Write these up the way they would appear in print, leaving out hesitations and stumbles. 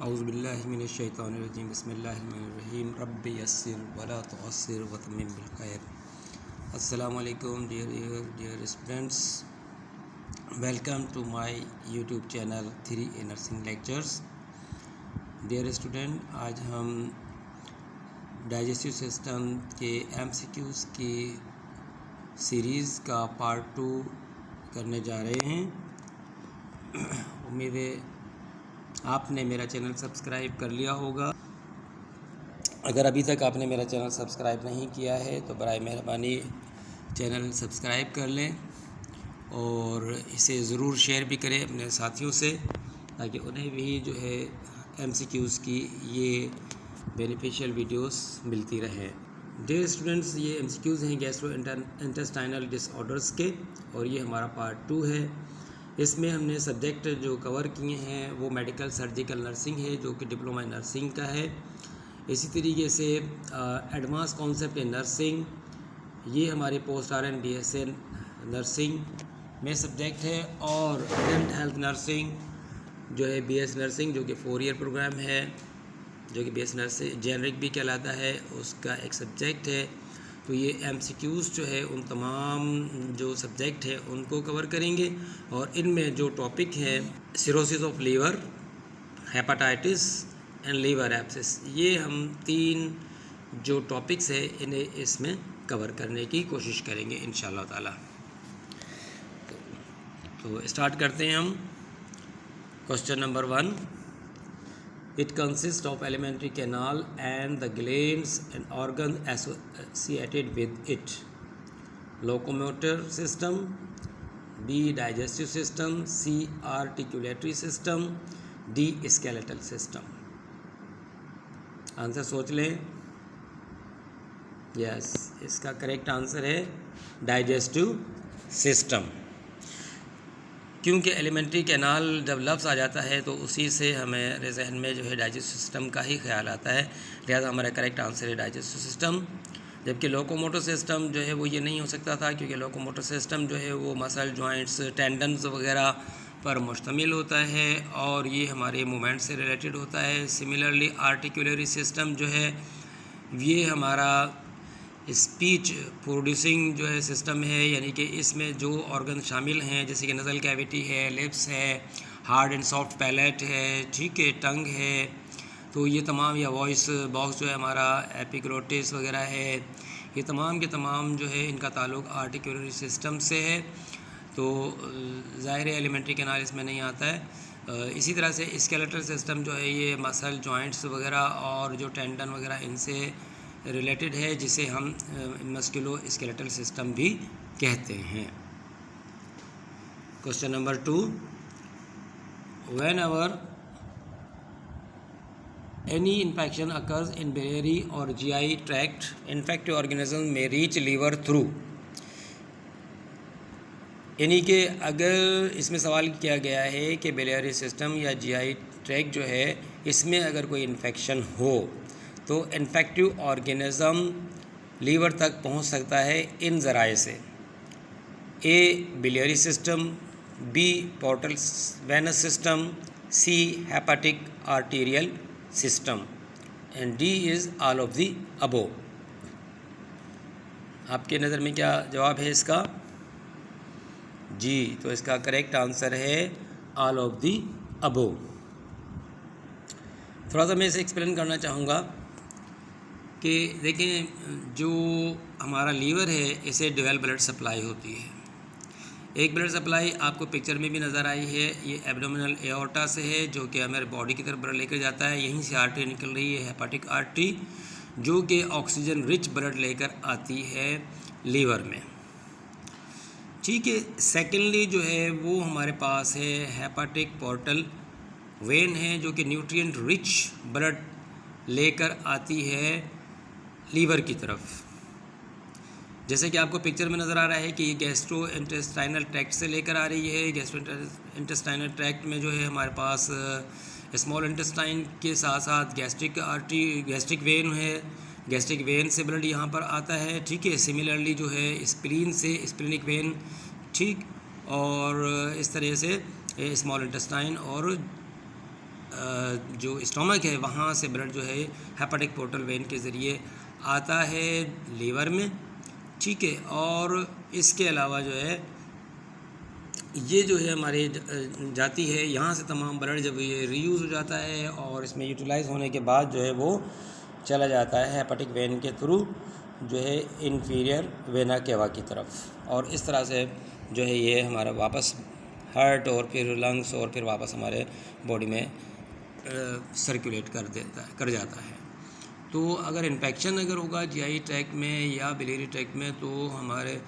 औज़ुबिल्लाहिमिनश्शैतानिर्रजीम बिस्मिल्लाहिर्रहमानिर्रहीम रब्बि यस्सिर वला तुअस्सिर वतम्मिम बिल खैर। अस्सलामु अलैकुम dear students, welcome to my YouTube channel 3A nursing lectures. Dear student, आज हम डाइजेस्टिव सिस्टम के MCQs की सीरीज़ का पार्ट 2 करने जा रहे हैं। उम्मीद है आपने मेरा चैनल सब्सक्राइब कर लिया होगा। अगर अभी तक आपने मेरा चैनल सब्सक्राइब नहीं किया है तो बराए मेहरबानी चैनल सब्सक्राइब कर लें और इसे ज़रूर शेयर भी करें अपने साथियों से, ताकि उन्हें भी जो है MCQs की ये बेनिफिशियल वीडियोस मिलती रहे। डियर स्टूडेंट्स, ये MCQs हैं गैस्ट्रो इंटेस्टाइनल डिसऑर्डर्स के, और ये हमारा पार्ट 2 है। इसमें हमने सब्जेक्ट जो कवर किए हैं वो मेडिकल सर्जिकल नर्सिंग है, जो कि डिप्लोमा नर्सिंग का है। इसी तरीके से एडवांस कॉन्सेप्ट इन नर्सिंग, ये हमारे पोस्ट RN BSN नर्सिंग में सब्जेक्ट है। और एडल्ट हेल्थ नर्सिंग जो है BS नर्सिंग, जो कि 4 ईयर प्रोग्राम है, जो कि BS नर्सिंग जेनरिक भी कहलाता है, उसका एक सब्जेक्ट है। तो ये MCQs जो है उन तमाम जो सब्जेक्ट है उनको कवर करेंगे, और इनमें जो टॉपिक है cirrhosis of liver, hepatitis and liver abscess, ये हम 3 जो टॉपिक्स है इन्हें इसमें कवर करने की कोशिश करेंगे इंशाअल्लाह ताला। तो स्टार्ट करते हैं हम। Question number 1, it consists of alimentary canal and the glands and organs associated with it. Locomotor system, B digestive system, C articulatory system, D skeletal system. Answer सोच लें। यस, इसका करेक्ट आंसर है digestive system, क्योंकि alimentary canal जब लफ्ज़ आ जाता है तो उसी से हमें जहन में जो है डाइजेस्टिव सिस्टम का ही ख्याल आता है। लिहाजा हमारा करेक्ट आंसर है डाइजेस्टिव सिस्टम। जबकि लोकोमोटर सिस्टम जो है वो ये नहीं हो सकता था, क्योंकि लोकोमोटर सिस्टम जो है वो मसल जॉइंट्स टेंडन्स वगैरह पर मुश्तमिल होता है और ये हमारे मूवमेंट से रिलेटेड होता है। सिमिलरली आर्टिकुलरी सिस्टम जो है ये हमारा स्पीच प्रोड्यूसिंग जो है सिस्टम है, यानी कि इसमें जो ऑर्गन शामिल हैं जैसे कि नज़ल कैविटी है, लिप्स है, हार्ड एंड सॉफ्ट पैलेट है, ठीक है, टंग है, तो ये तमाम, या वॉइस बॉक्स जो है हमारा, एपिग्लोटिस वगैरह है, ये तमाम के तमाम जो है इनका ताल्लुक आर्टिकुलरी सिस्टम से है। तो ज़ाहिर है एलिमेंट्री कैनाल इसमें नहीं आता है। इसी तरह से स्केलेटल सिस्टम जो है ये मसल जॉइंट्स वगैरह और जो टेंडन वगैरह इनसे रिलेटेड है, जिसे हम मस्कुलो स्केलेटल सिस्टम भी कहते हैं। Question number 2, whenever any infection occurs in biliary or GI tract, infective organism may reach liver through. यानी कि अगर इसमें सवाल किया गया है कि बिलियरी सिस्टम या GI ट्रैक्ट जो है इसमें अगर कोई इन्फेक्शन हो तो इन्फेक्टिव ऑर्गेनिज़म लीवर तक पहुंच सकता है इन ज़राए से: A biliary system, B portal venous system, C hepatic arterial system, and D is all of the above. आपके नज़र में क्या जवाब है इसका? जी, तो इसका करेक्ट आंसर है ऑल ऑफ दी अबो। थोड़ा सा मैं इसे एक्सप्लेन करना चाहूँगा कि देखें, जो हमारा लीवर है इसे डुअल ब्लड सप्लाई होती है। एक ब्लड सप्लाई आपको पिक्चर में भी नज़र आई है, ये एब्डोमिनल एओर्टा से है, जो कि हमारे बॉडी की तरफ ब्लड लेकर जाता है। यहीं से आर्टरी निकल रही है, हेपाटिक आर्टरी, जो कि ऑक्सीजन रिच ब्लड लेकर आती है लीवर में। ठीक है। सेकेंडली जो है वो हमारे पास है हेपाटिक पोर्टल वेन है, जो कि न्यूट्रिएंट रिच ब्लड लेकर आती है लीवर की तरफ। जैसे कि आपको पिक्चर में नज़र आ रहा है कि ये गैस्ट्रो इंटेस्टाइनल ट्रैक्ट से लेकर आ रही है। गैस्ट्रो इंटेस्टाइनल ट्रैक्ट में जो है हमारे पास स्मॉल इंटेस्टाइन के साथ साथ गैस्ट्रिक आर्टरी, गैस्ट्रिक वेन है, गैस्ट्रिक वेन से ब्लड यहाँ पर आता है। ठीक है। सिमिलरली जो है स्प्लीन से स्प्लीनिक वेन, ठीक, और इस तरह से स्मॉल इंटेस्टाइन और जो स्टोमक है वहाँ से ब्लड जो है हेपेटिक पोर्टल वेन के ज़रिए आता है लीवर में, ठीक है। और इसके अलावा जो है ये जो है हमारे जाती है यहाँ से तमाम ब्लड जब ये रीयूज़ हो जाता है और इसमें यूटिलाइज़ होने के बाद जो है वो चला जाता है हेपेटिक वेन के थ्रू जो है इन्फीरियर वेना केवा की तरफ, और इस तरह से जो है ये हमारा वापस हार्ट और फिर लंग्स और फिर वापस हमारे बॉडी में सर्कुलेट कर जाता है। तो अगर इन्फेक्शन अगर होगा जीआई ट्रैक्ट में या बिलियरी ट्रैक्ट में तो हमारे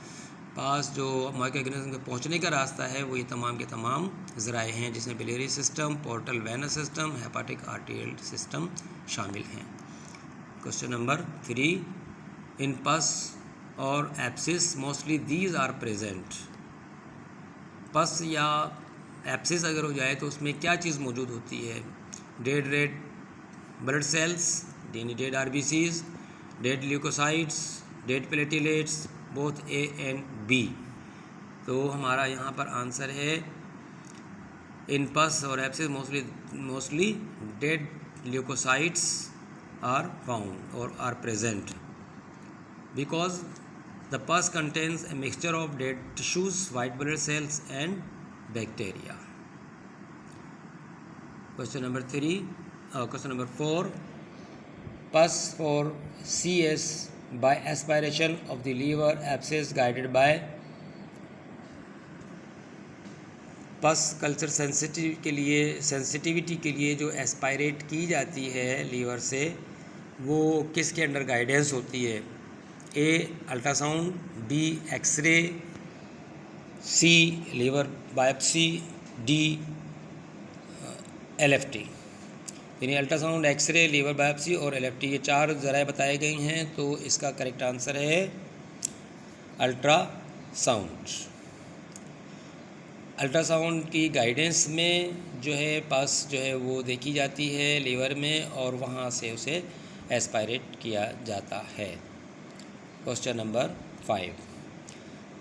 पास जो माइक्रो ऑर्गेनिज्म के पहुँचने का रास्ता है वो ये तमाम के तमाम ज़राए हैं, जिसमें biliary system, portal venous system, hepatic arterial system शामिल हैं। क्वेश्चन नंबर 3, इन पस और abscess mostly these are present. Pus या एब्सिस अगर हो जाए तो उसमें क्या चीज़ मौजूद होती है? डेड रेड ब्लड सेल्स, यानी dead RBCs, dead leucocytes, dead platelets, both A and B. तो हमारा यहाँ पर आंसर है इन पस और abscess mostly dead leucocytes are found और are present because the pus contains a mixture of dead tissues, white blood cells and bacteria. Question number 4, pus for CS by aspiration of the liver abscess guided by पस culture sensitivity के लिए जो aspirate की जाती है liver से, वो किसके अंडर गाइडेंस होती है? A ultrasound, B X-ray, C liver biopsy, D LFT. यानी अल्ट्रासाउंड, एक्सरे, लीवर बायोप्सी और एलएफटी, ये 4 ज़राए बताए गए हैं। तो इसका करेक्ट आंसर है अल्ट्रासाउंड। अल्ट्रासाउंड की गाइडेंस में जो है पस जो है वो देखी जाती है लीवर में और वहाँ से उसे एस्पायरेट किया जाता है। Question number 5,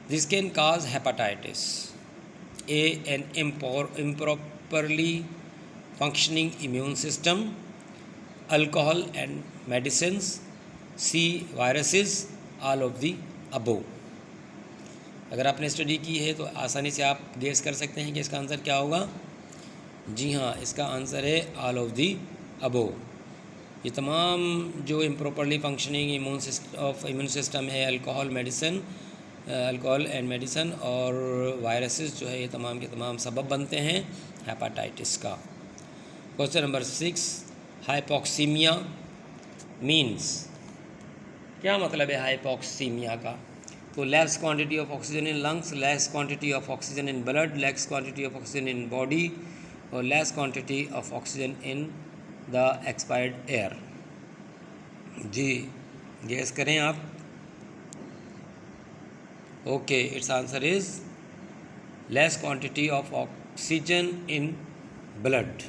this can cause hepatitis. A, an improperly functioning immune system, alcohol and medicines, C, viruses, all of the above. अगर आपने स्टडी की है तो आसानी से आप गेस कर सकते हैं कि इसका आंसर क्या होगा। जी हाँ, इसका आंसर है ऑल ऑफ दी अबोव। ये तमाम जो इम्प्रॉपरली फंक्शनिंग इम्यून सिस्टम है, अल्कोहल एंड मेडिसन और वायरसेस जो है, ये तमाम के तमाम सबब बनते हैं हेपाटाइटिस का। क्वेश्चन नंबर 6, हाइपोक्सीमिया मीन्स, क्या मतलब है हाइपोक्सीमिया का? तो less quantity of oxygen in lungs, less quantity of oxygen in blood, less quantity of oxygen in body और less quantity of oxygen in the expired air. जी guess करें आप। Okay, it's answer is less quantity of oxygen in blood.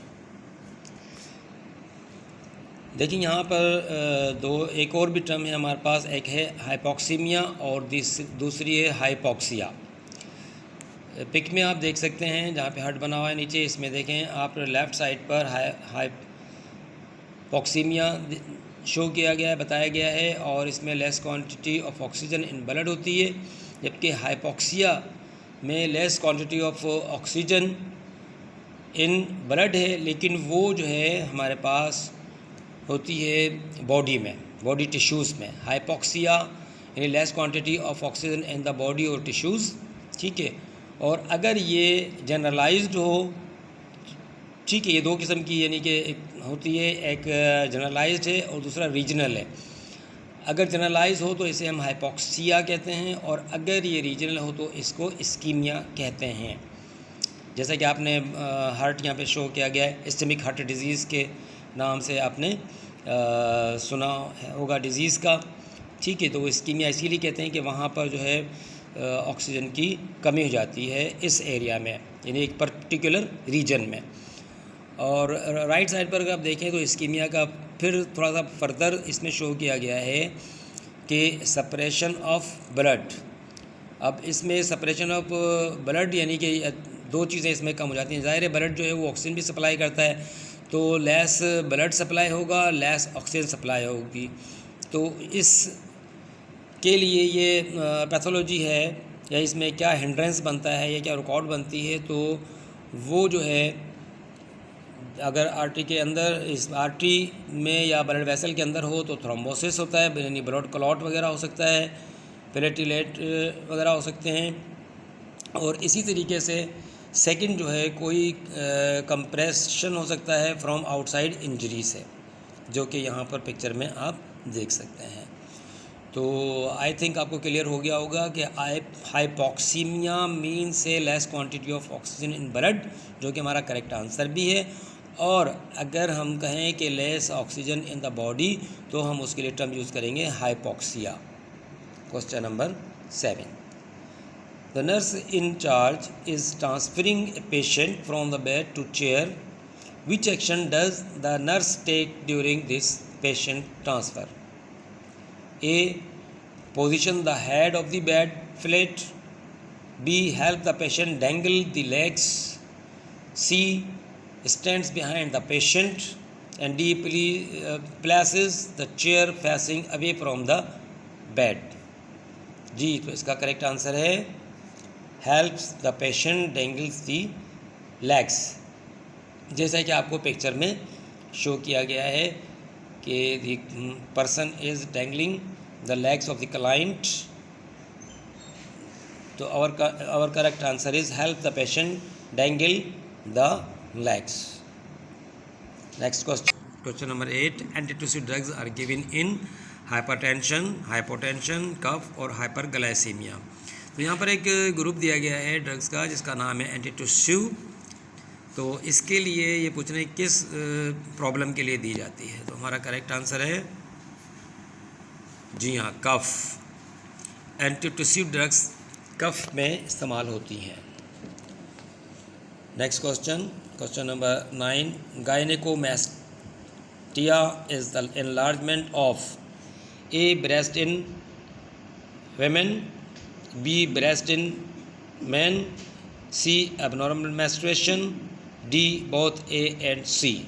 देखिए यहाँ पर एक और भी टर्म है हमारे पास, एक है हाइपोक्सीमिया और दूसरी है हाइपोक्सिया। पिक में आप देख सकते हैं जहाँ पे हार्ट बना हुआ है नीचे, इसमें देखें आप लेफ़्ट साइड पर हाइपोक्सीमिया शो किया गया है, बताया गया है, और इसमें less quantity of oxygen in blood होती है, जबकि हाइपोक्सिया में less quantity of oxygen in blood है, लेकिन वो जो है हमारे पास होती है बॉडी में, बॉडी टिश्यूज़ में। हाइपोक्सिया यानी less quantity of oxygen in the body और टिश्यूज़, ठीक है। और अगर ये जनरलाइज्ड हो, ठीक है, ये 2 किस्म की यानी कि एक होती है, एक जनरलाइज्ड है और दूसरा रीजनल है। अगर जनरलाइज हो तो इसे हम हाइपोक्सिया कहते हैं, और अगर ये रीजनल हो तो इसको इस्कीमिया कहते हैं। जैसा कि आपने हार्ट यहाँ पे शो किया गया है, इस्टेमिक हार्ट डिजीज़ के नाम से आपने सुना होगा डिज़ीज़ का, ठीक है। तो वो इस्कीमिया इसीलिए कहते हैं कि वहाँ पर जो है ऑक्सीजन की कमी हो जाती है इस एरिया में, यानी एक पर्टिकुलर रीजन में। और राइट साइड पर अगर आप देखें तो इस्कीमिया का फिर थोड़ा सा फर्दर इसमें शो किया गया है कि सेपरेशन ऑफ ब्लड। अब इसमें सेपरेशन ऑफ ब्लड यानी कि 2 चीज़ें इसमें कम हो जाती हैं। ज़ाहिर है ब्लड जो है वो ऑक्सीजन भी सप्लाई करता है, तो लेस ब्लड सप्लाई होगा, लेस ऑक्सीजन सप्लाई होगी। तो इस के लिए ये पैथोलॉजी है या इसमें क्या हिंड्रेंस बनता है या क्या रुकावट बनती है, तो वो जो है अगर आर्टरी के अंदर, इस आर्टरी में या ब्लड वेसल के अंदर हो तो थ्रोम्बोसिस होता है, यानी ब्लड क्लॉट वगैरह हो सकता है, प्लेटलेट वगैरह हो सकते हैं। और इसी तरीके से सेकंड जो है कोई कंप्रेशन हो सकता है फ्रॉम आउटसाइड इंजरी से, जो कि यहाँ पर पिक्चर में आप देख सकते हैं। तो आई थिंक आपको क्लियर हो गया होगा कि हाइपोक्सीमिया मीन से less quantity of oxygen in blood, जो कि हमारा करेक्ट आंसर भी है। और अगर हम कहें कि less oxygen in the body, तो हम उसके लिए टर्म यूज़ करेंगे hypoxia. Question number 7, the nurse in charge is transferring a patient from the bed to chair, which action does the nurse take during this patient transfer? A. Position the head of the bed flat. B. Help the patient dangle the legs. C. Stands behind the patient. And D. Places the chair facing away from the bed. जी, तो इसका correct answer है helps the patient dangles the legs, जैसा कि आपको picture में show किया गया है कि the person is dangling the legs of the client. तो our correct answer is help the patient dangle the legs. Next question number 8, antitussive drugs are given in hypertension, hypotension, cough और hyperglycemia. तो यहाँ पर एक group दिया गया है drugs का जिसका नाम है एंटीटुसिव। तो इसके लिए ये पूछ रहे हैं किस प्रॉब्लम के लिए दी जाती है, तो हमारा करेक्ट आंसर है जी हाँ, कफ। एंटीटुसिव ड्रग्स कफ में इस्तेमाल होती हैं। Next question number 9, gynaecomastia is the enlargement of A breast in women, B breast in man, C abnormal menstruation, D both A and C.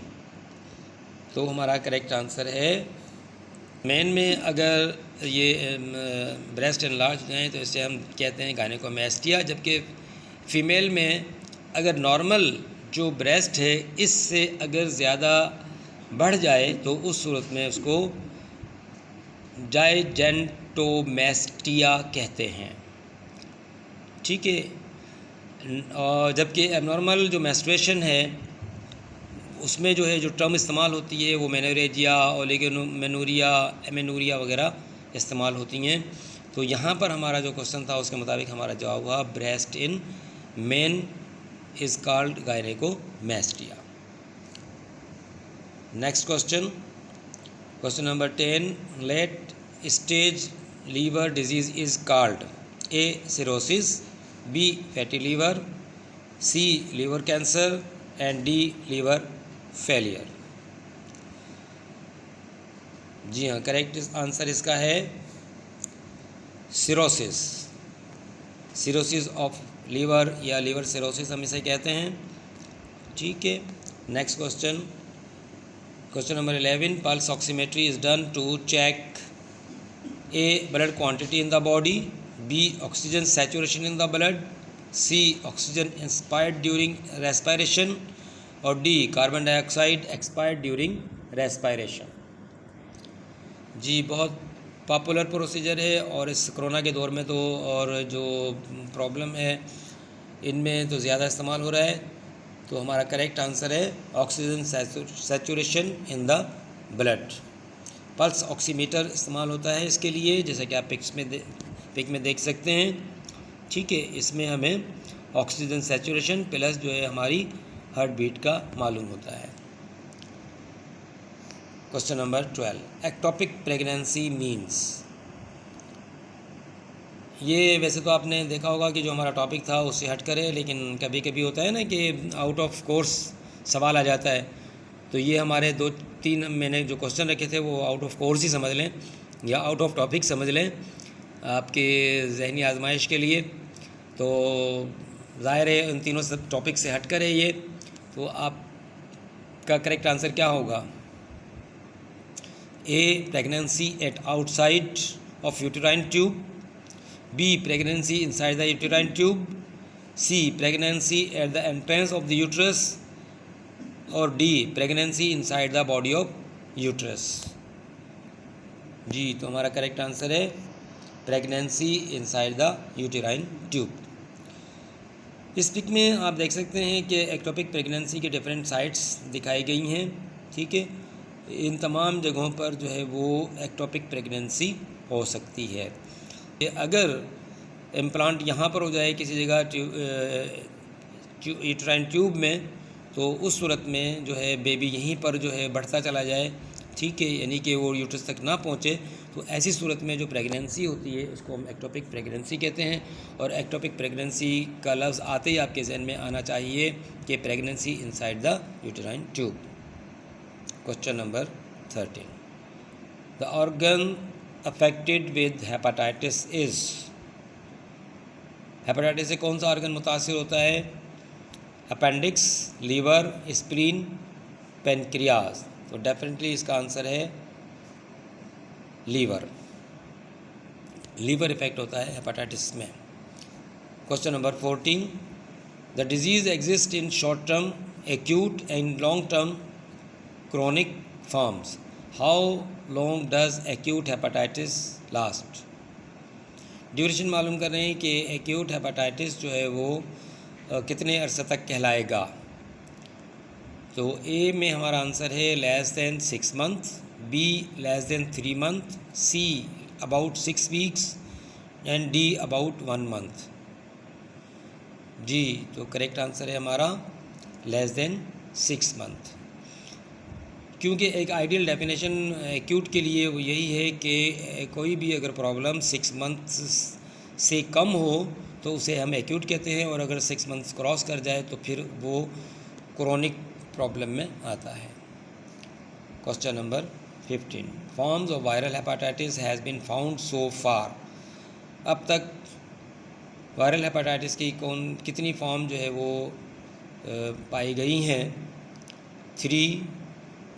तो हमारा करेक्ट आंसर है मैन में अगर ये ब्रेस्ट एनलार्ज हो जाए तो इसे हम कहते हैं गायनेकोमेस्टिया, जबकि फ़ीमेल में अगर नॉर्मल जो ब्रेस्ट है इससे अगर ज़्यादा बढ़ जाए तो उस सूरत में उसको जाइजेंटोमेस्टिया कहते हैं। ठीक है, और जबकि एबनॉर्मल जो मेंस्ट्रुएशन है उसमें जो है जो टर्म इस्तेमाल होती है वो मेनोरेजिया, ओलिगोमेनोरिया, एमेनोरिया वगैरह इस्तेमाल होती हैं। तो यहाँ पर हमारा जो क्वेश्चन था उसके मुताबिक हमारा जवाब हुआ breast in men is called gynaecomastia. Next question number 10, late stage liver disease is called A cirrhosis, B fatty liver, C liver cancer and D liver failure. जी हाँ, करेक्ट आंसर इसका है सिरोसिस, सिरोसिस ऑफ लीवर या liver cirrhosis हम इसे कहते हैं। ठीक है, next question number 11, pulse oximetry is done to check A blood quantity in the body, B oxygen saturation in the blood, C oxygen inspired during respiration और D carbon dioxide expired during respiration. जी, बहुत popular procedure है और इस corona के दौर में तो और जो प्रॉब्लम है इनमें तो ज़्यादा इस्तेमाल हो रहा है। तो हमारा करेक्ट आंसर है oxygen saturation in the blood. Pulse oximeter इस्तेमाल होता है इसके लिए, जैसा कि आप पिक में देख सकते हैं। ठीक है, इसमें हमें ऑक्सीजन सैचुरेशन प्लस जो है हमारी हार्ट बीट का मालूम होता है। Question number 12, ectopic pregnancy means. ये वैसे तो आपने देखा होगा कि जो हमारा टॉपिक था उससे हट कर है, लेकिन कभी कभी होता है ना कि आउट ऑफ कोर्स सवाल आ जाता है। तो ये हमारे 2-3 मैंने जो क्वेश्चन रखे थे वो आउट ऑफ कोर्स ही समझ लें या आउट ऑफ टॉपिक समझ लें आपके जहनी आजमाइश के लिए। तो ज़ाहिर है उन तीनों सब टॉपिक से हट कर है ये, तो आप का करेक्ट आंसर क्या होगा? A pregnancy at outside of uterine tube, B pregnancy inside the uterine tube, C pregnancy at the entrance of the uterus, और D pregnancy inside the body of uterus. जी, तो हमारा करेक्ट आंसर है pregnancy inside the uterine tube. इस pic में आप देख सकते हैं कि एक्टोपिक प्रेगनेंसी के डिफरेंट साइट्स दिखाई गई हैं। ठीक है, इन तमाम जगहों पर जो है वो एक्टोपिक प्रेगनेंसी हो सकती है। अगर इम्प्लांट यहाँ पर हो जाए किसी जगह यूटेराइन ट्यूब में, तो उस सूरत में जो है बेबी यहीं पर जो है बढ़ता चला जाए, ठीक है, यानी कि वो यूट्रस तक ना पहुँचे, तो ऐसी सूरत में जो प्रेगनेंसी होती है उसको हम एक्टोपिक प्रेगनेंसी कहते हैं। और एक्टोपिक प्रेगनेंसी का लफ्ज़ आते ही आपके जहन में आना चाहिए कि pregnancy inside the uterine tube. Question number 13, the organ affected with hepatitis is, hepatitis से कौन सा ऑर्गन मुतासिर होता है? Appendix, liver, spleen, pancreas. तो डेफिनेटली इसका आंसर है लीवर। लीवर इफेक्ट होता है हेपेटाइटिस में। Question number 14, the disease exist in short term, acute and long term chronic forms. How long does acute hepatitis last? Duration मालूम कर रहे हैं कि एक्यूट हेपेटाइटिस जो है वो कितने अरसे तक कहलाएगा। तो ए में हमारा आंसर है less than 6 month, B less than 3 month, C about 6 weeks and D about 1 month. जी, तो करेक्ट आंसर है हमारा लेस दैन 6 मंथ, क्योंकि एक आइडियल डेफिनेशन एक्यूट के लिए वो यही है कि कोई भी अगर प्रॉब्लम 6 मंथ से कम हो तो उसे हम एक्यूट कहते हैं, और अगर 6 मंथ्स क्रॉस कर जाए तो फिर वो क्रोनिक प्रॉब्लम में आता है। Question number 15, forms of viral hepatitis has been found so far. अब तक वायरल हेपेटाइटिस की कितनी फॉर्म जो है वो पाई गई हैं? 3,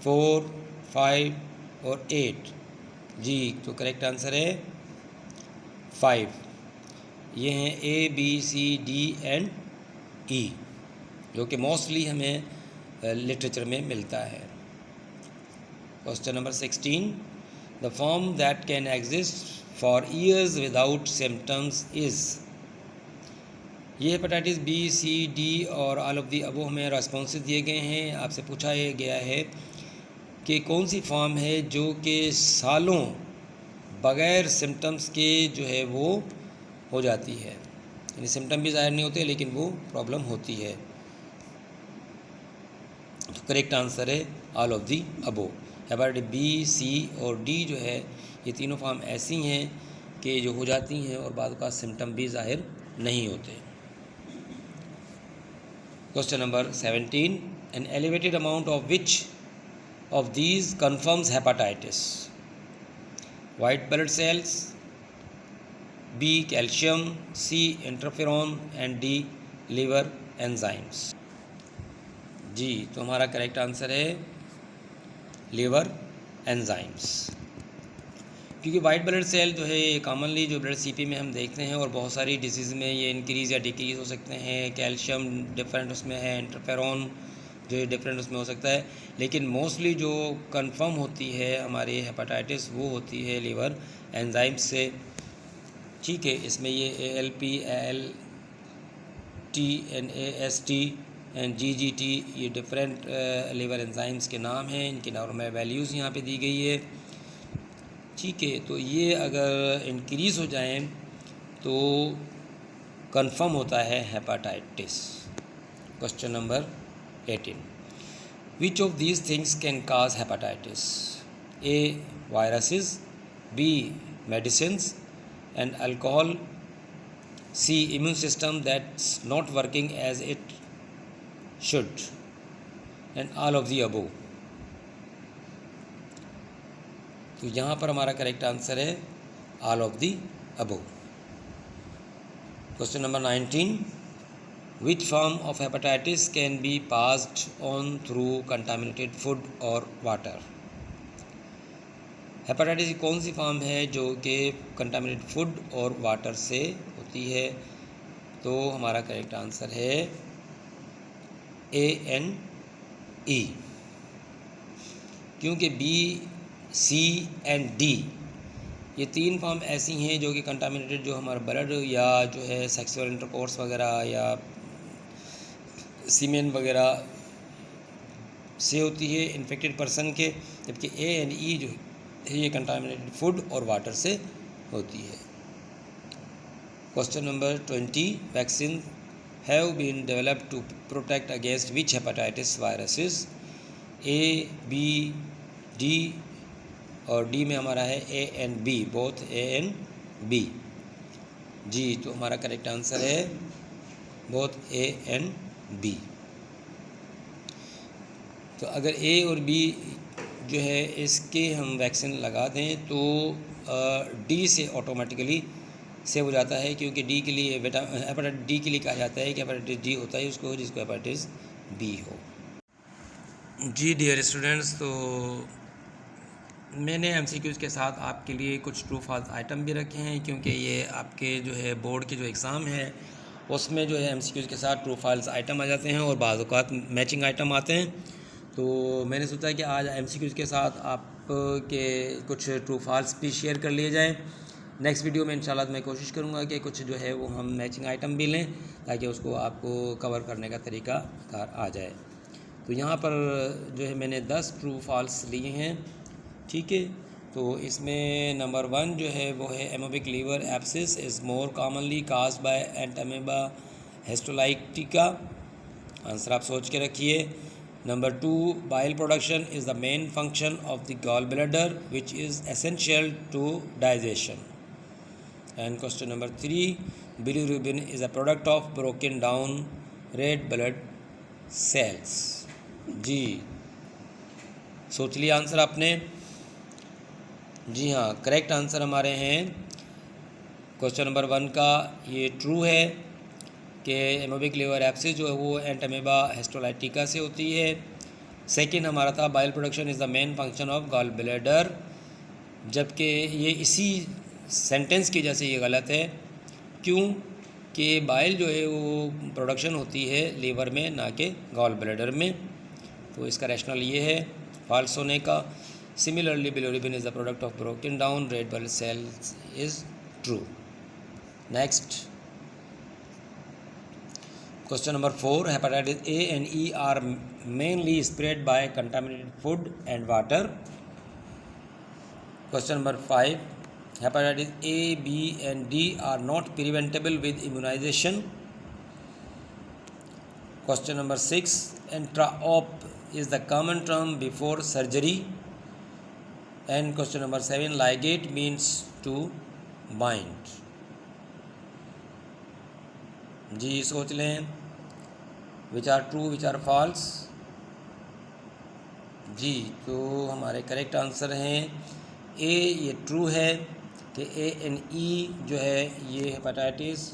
4, 5 और 8। जी, तो करेक्ट आंसर है 5। ये हैं ए, बी, सी, डी एंड ई, जो कि मोस्टली हमें लिटरेचर में मिलता है। Question number 16, the form that can exist for years without symptoms is. ये हेपेटाइटिस बी, सी, डी और ऑल ऑफ दी अबो हमें रेस्पॉन्सेस दिए गए हैं। आपसे पूछा गया है कि कौन सी फॉर्म है जो कि सालों बग़ैर सिम्टम्स के जो है वो हो जाती है, यानी सिम्टम भी ज़ाहिर नहीं होते लेकिन वो प्रॉब्लम होती है। तो करेक्ट आंसर है all of the above. Hepatitis B, C और डी जो है ये तीनों फॉर्म ऐसी हैं कि जो हो जाती हैं और बाद का सिम्टम भी ज़ाहिर नहीं होते। Question number 17, an elevated amount of which of these confirms hepatitis? White blood cells, B calcium, C interferon and D liver enzymes. जी, तो हमारा करेक्ट आंसर है लिवर एंजाइम्स, क्योंकि वाइट ब्लड सेल जो है ये कॉमनली जो ब्लड सीपी में हम देखते हैं और बहुत सारी डिजीज़ में ये इंक्रीज़ या डिक्रीज़ हो सकते हैं। कैल्शियम डिफरेंट उसमें है, इंटरफेरॉन जो डिफरेंट उसमें हो सकता है, लेकिन मोस्टली जो कंफर्म होती है हमारी हेपेटाइटिस वो होती है लिवर एंजाइम्स से। ठीक है, इसमें ये ALP, ALT, NAST and GGT ये डिफरेंट लिवर एंजाइम्स के नाम हैं, इनकी नॉर्मल वैल्यूज़ यहाँ पे दी गई है। ठीक है, तो ये अगर इंक्रीज़ हो जाएं तो कंफर्म होता है hepatitis. Question number 18, which of these things can cause hepatitis? A viruses, B medicines and alcohol, C immune system that's not working as it should, and all of the above। तो यहाँ पर हमारा correct answer है all of the above. Question number 19, Which form of hepatitis can be passed on through contaminated food or water? Hepatitis की कौन सी form है जो कि कंटामिनेटेड फूड और वाटर से होती है? तो हमारा करेक्ट आंसर है A&E, क्योंकि B, C एंड D ये 3 फॉर्म ऐसी हैं जो कि कंटामिनेटेड जो हमारा ब्लड या जो है सेक्सुअल इंटरकोर्स वगैरह या सीमेन वगैरह से होती है इन्फेक्टेड पर्सन के, जबकि A&E जो है ये कंटामिनेटेड फूड और वाटर से होती है। Question number 20, vaccine have been developed to protect against which hepatitis viruses? A, B, D और D में हमारा है A and B, both A and B। जी, तो हमारा करेक्ट आंसर है बोथ A एंड B। तो अगर A और B जो है इसके हम वैक्सीन लगा दें तो D से ऑटोमेटिकली सेव हो जाता है, क्योंकि D के लिए हेपेटाइटिस D के लिए कहा जाता है कि हेपेटाइटिस D होता है उसको जिसको हेपेटाइटिस B हो। जी डियर स्टूडेंट्स, तो मैंने MCQs के साथ आपके लिए कुछ ट्रू फॉल्स आइटम भी रखे हैं, क्योंकि ये आपके जो है बोर्ड के जो एग्ज़ाम है उसमें जो है MCQs के साथ ट्रू फॉल्स आइटम आ जाते हैं और बाज़ औक़ात मैचिंग आइटम आते हैं। तो मैंने सोचा कि आज MCQs के साथ आपके कुछ ट्रू फॉल्स भी शेयर कर लिए जाएँ। नेक्स्ट वीडियो में इंशाल्लाह मैं कोशिश करूँगा कि कुछ जो है वो हम मैचिंग आइटम भी लें ताकि उसको आपको कवर करने का तरीका कार आ जाए। तो यहाँ पर जो है मैंने 10 ट्रू फॉल्स लिए हैं, ठीक है। तो इसमें नंबर 1 जो है वो है amoebic liver abscess is more commonly caused by Entamoeba histolytica. Answer आप सोच के रखिए। Number 2, bile production is the main function of the gall bladder which is essential to digestion. And question number 3, bilirubin is a product of broken down red blood cells. जी, सोच लिया answer आपने? जी हाँ, correct answer हमारे हैं question number 1 का ये true है कि एमोबिक लीवर एब्सिस जो है वो एंटामेबा हिस्टोलाइटिका से होती है। सेकंड हमारा था bile production is the main function of gall bladder, जबकि ये इसी सेंटेंस की वजह से ये गलत है। क्यों? कि बाइल जो है वो प्रोडक्शन होती है लीवर में, ना कि गॉल ब्लैडर में। तो इसका रैशनल ये है फॉल्स होने का। Similarly bilirubin is the product of broken down red blood sales is true. Next question number 4, hepatitis A and E are mainly spread by contaminated food and water. Question number 5, hepatitis A, B and D are not preventable with immunization. Question number 6, intra-op is the common term before surgery. And question number 7, ligate means to bind. जी सोच लें, which are true which are false. जी, तो हमारे correct answer हैं ए, ये true है कि A&E जो है ये हेपेटाइटिस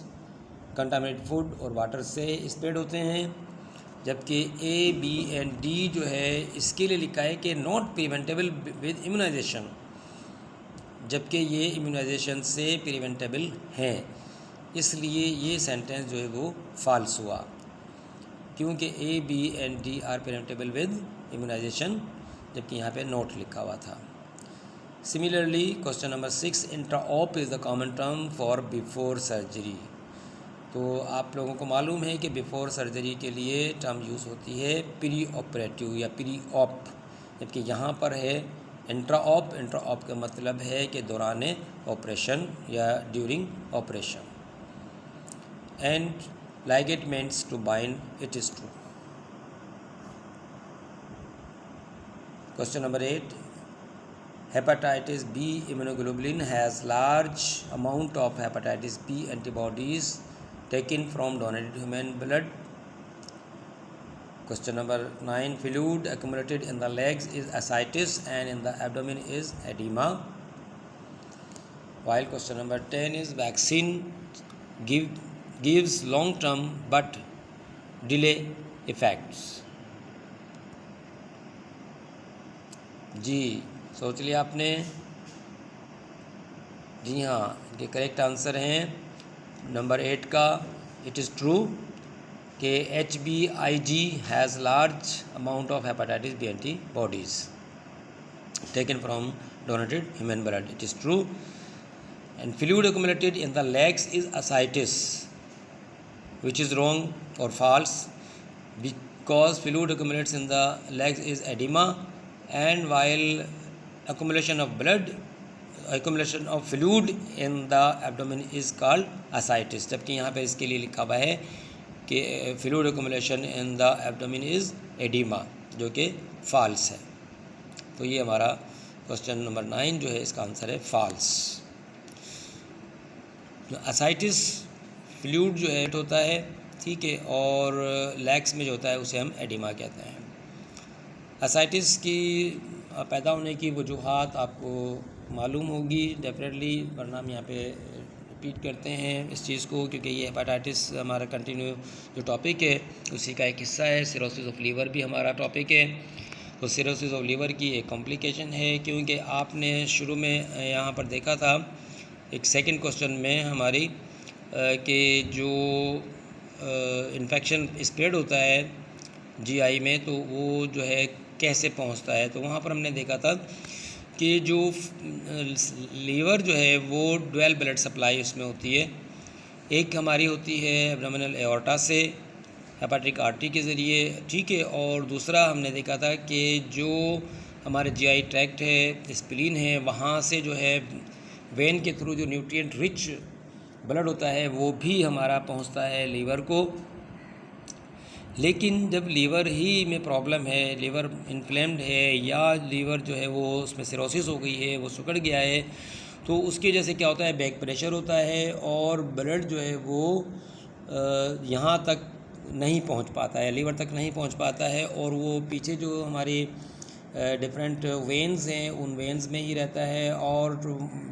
कंटामिनेटेड फूड और वाटर से स्प्रेड होते हैं, जबकि A, B एंड D जो है इसके लिए लिखा है कि नॉट प्रिवेंटेबल विद इम्यूनाइजेशन, जबकि ये इम्यूनाइजेशन से प्रिवेंटेबल हैं। इसलिए ये सेंटेंस जो है वो फॉल्स हुआ, क्योंकि A, B and D are preventable with immunization, जबकि यहाँ पे नोट लिखा हुआ था। Similarly question number 6, intra op is the common term for before surgery. तो आप लोगों को मालूम है कि बिफोर सर्जरी के लिए टर्म यूज़ होती है प्री ऑपरेटिव या प्री ऑप, जबकि यहाँ पर है इंट्रा-ऑप। इंट्रा-ऑप का मतलब है कि दौरान ऑपरेशन या during operation. And ligate means to bind, it is true. Question number 8, hepatitis B immunoglobulin has large amount of hepatitis B antibodies taken from donated human blood. Question number 9, fluid accumulated in the legs is ascites and in the abdomen is edema. While question number 10 is vaccine gives long term but delay effects. जी सोच लिया आपने? जी हाँ, ये correct answer हैं number 8 का। It is true कि HBIG has large amount of hepatitis B antibodies taken from donated human blood. It is true. And fluid accumulated in the legs is ascites, which is wrong or false, because fluid accumulates in the legs is edema, and while accumulation of fluid in the abdomen is called ascites. जबकि यहाँ पे इसके लिए लिखा हुआ है कि fluid accumulation in the abdomen is edema, जो कि false है। तो ये हमारा क्वेश्चन नंबर 9 जो है इसका आंसर है फॉल्स। असाइटिस फ्लूइड जो है होता है, ठीक है, और लैग्स में जो होता है उसे हम एडिमा कहते हैं। असाइटिस की पैदा होने की वजूहात आपको मालूम होगी डेफिनेटली, वरना हम यहाँ पे रिपीट करते हैं इस चीज़ को, क्योंकि ये हेपेटाइटिस हमारा कंटिन्यू जो टॉपिक है उसी का एक हिस्सा है। सिरोसिस ऑफ लीवर भी हमारा टॉपिक है। तो सिरोसिस ऑफ लीवर की एक कॉम्प्लिकेशन है, क्योंकि आपने शुरू में यहाँ पर देखा था एक सेकंड क्वेश्चन में हमारी कि जो इन्फेक्शन स्प्रेड होता है GI में, तो वो जो है कैसे पहुँचता है। तो वहाँ पर हमने देखा था कि जो लीवर जो है वो ड्वेल ब्लड सप्लाई उसमें होती है। एक हमारी होती है एब्डोमिनल एओर्टा से हेपेटिक आर्टरी के ज़रिए, ठीक है, और दूसरा हमने देखा था कि जो हमारे GI ट्रैक्ट है, स्प्लीन है, वहाँ से जो है वेन के थ्रू जो न्यूट्रिएंट रिच ब्लड होता है वो भी हमारा पहुँचता है लीवर को। लेकिन जब लीवर ही में प्रॉब्लम है, लीवर इन्फ्लेम्ड है, या लीवर जो है वो उसमें सिरोसिस हो गई है, वो सिकुड़ गया है, तो उसकी वजह से क्या होता है, बैक प्रेशर होता है और ब्लड जो है वो यहाँ तक नहीं पहुँच पाता है, लीवर तक नहीं पहुँच पाता है, और वो पीछे जो हमारी डिफरेंट वेन्स हैं उन वेन्स में ही रहता है, और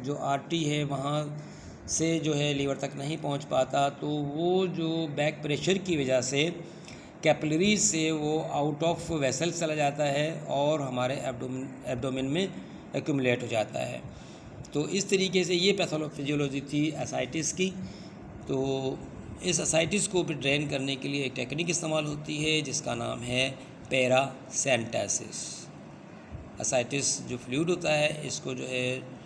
जो आर्टरी है वहाँ से जो है लीवर तक नहीं पहुँच पाता। तो वो जो बैक प्रेशर की वजह से कैपिलरीज से वो आउट ऑफ वेसल चला जाता है और हमारे एब्डोमेन में एक्यूमुलेट हो जाता है। तो इस तरीके से ये पैथोफिजियोलॉजी थी एसाइटिस की। तो इस एसाइटिस को भी ड्रेन करने के लिए एक टेक्निक इस्तेमाल होती है जिसका नाम है पैरासेंटेसिस। एसाइटिस जो फ्लूइड होता है इसको जो है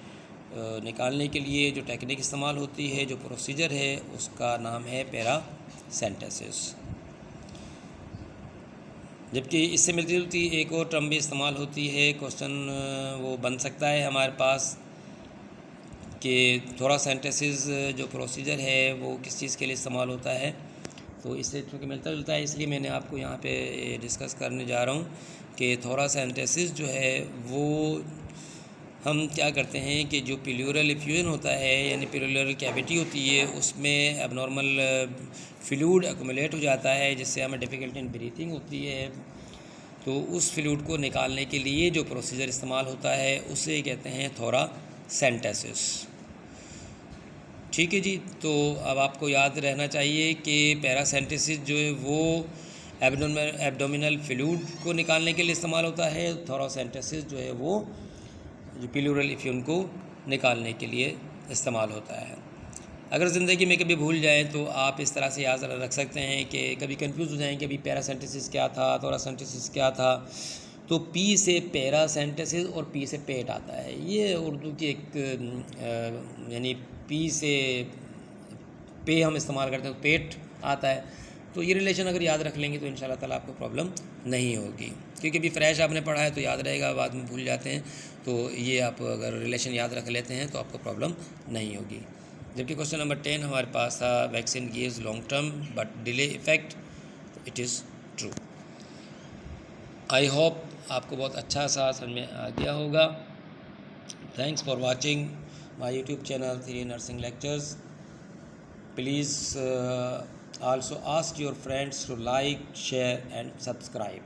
निकालने के लिए जो टेक्निक इस्तेमाल होती है, जो प्रोसीजर है, उसका नाम है पैरासेंटेसिस। जबकि इससे मिलती जुलती एक और टर्म भी इस्तेमाल होती है। क्वेश्चन वो बन सकता है हमारे पास कि थोरासेंटेसिस जो प्रोसीजर है वो किस चीज़ के लिए इस्तेमाल होता है। तो इससे चूँकि मिलता जुलता है इसलिए मैंने आपको यहाँ पे डिस्कस करने जा रहा हूँ कि थोरासेंटेसिस जो है वो हम क्या करते हैं कि जो प्लूरल इफ्यूजन होता है, यानी प्लूरल कैविटी होती है, उसमें एबनॉर्मल फ्लूइड एक्युमुलेट हो जाता है जिससे हमें डिफ़िकल्टी इन ब्रीथिंग होती है। तो उस फ्लूइड को निकालने के लिए जो प्रोसीजर इस्तेमाल होता है उसे कहते हैं थोरासेंटेसिस। ठीक है जी। तो अब आपको याद रहना चाहिए कि पैरासेंटेसिस जो है वो एब्डोमिनल फ्लूइड को निकालने के लिए इस्तेमाल होता है, थोरासेंटेसिस जो है वो जो प्लूरल इफ्यूजन को निकालने के लिए इस्तेमाल होता है। अगर ज़िंदगी में कभी भूल जाएं तो आप इस तरह से याद रख सकते हैं कि कभी कंफ्यूज हो जाएं कि अभी पैरासेंटेसिस क्या था, थोरासेंटेसिस क्या था। तो पी से पैरासेंटेसिस और पी से पेट आता है। ये उर्दू की एक यानी पी से पे हम इस्तेमाल करते हैं तो पेट आता है। तो ये रिलेशन अगर याद रख लेंगे तो इंशाल्लाह ताला आपको प्रॉब्लम नहीं होगी, क्योंकि अभी फ्रेश आपने पढ़ा है तो याद रहेगा, बाद में भूल जाते हैं। तो ये आप अगर रिलेशन याद रख लेते हैं तो आपको प्रॉब्लम नहीं होगी। जबकि क्वेश्चन नंबर 10 हमारे पास था vaccine gives long term but delay effect, it is true. I hope आपको बहुत अच्छा सा समझ में आ गया होगा। Thanks for watching my YouTube channel 3 nursing lectures. Please also ask your friends to like, share and subscribe।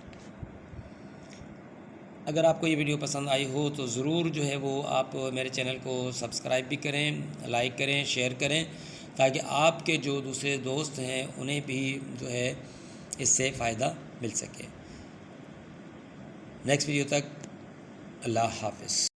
अगर आपको ये वीडियो पसंद आई हो तो ज़रूर जो है वो आप मेरे चैनल को सब्सक्राइब भी करें, लाइक करें, शेयर करें, ताकि आपके जो दूसरे दोस्त हैं उन्हें भी जो है इससे फ़ायदा मिल सके। नेक्स्ट वीडियो तक अल्लाह हाफ़िज़।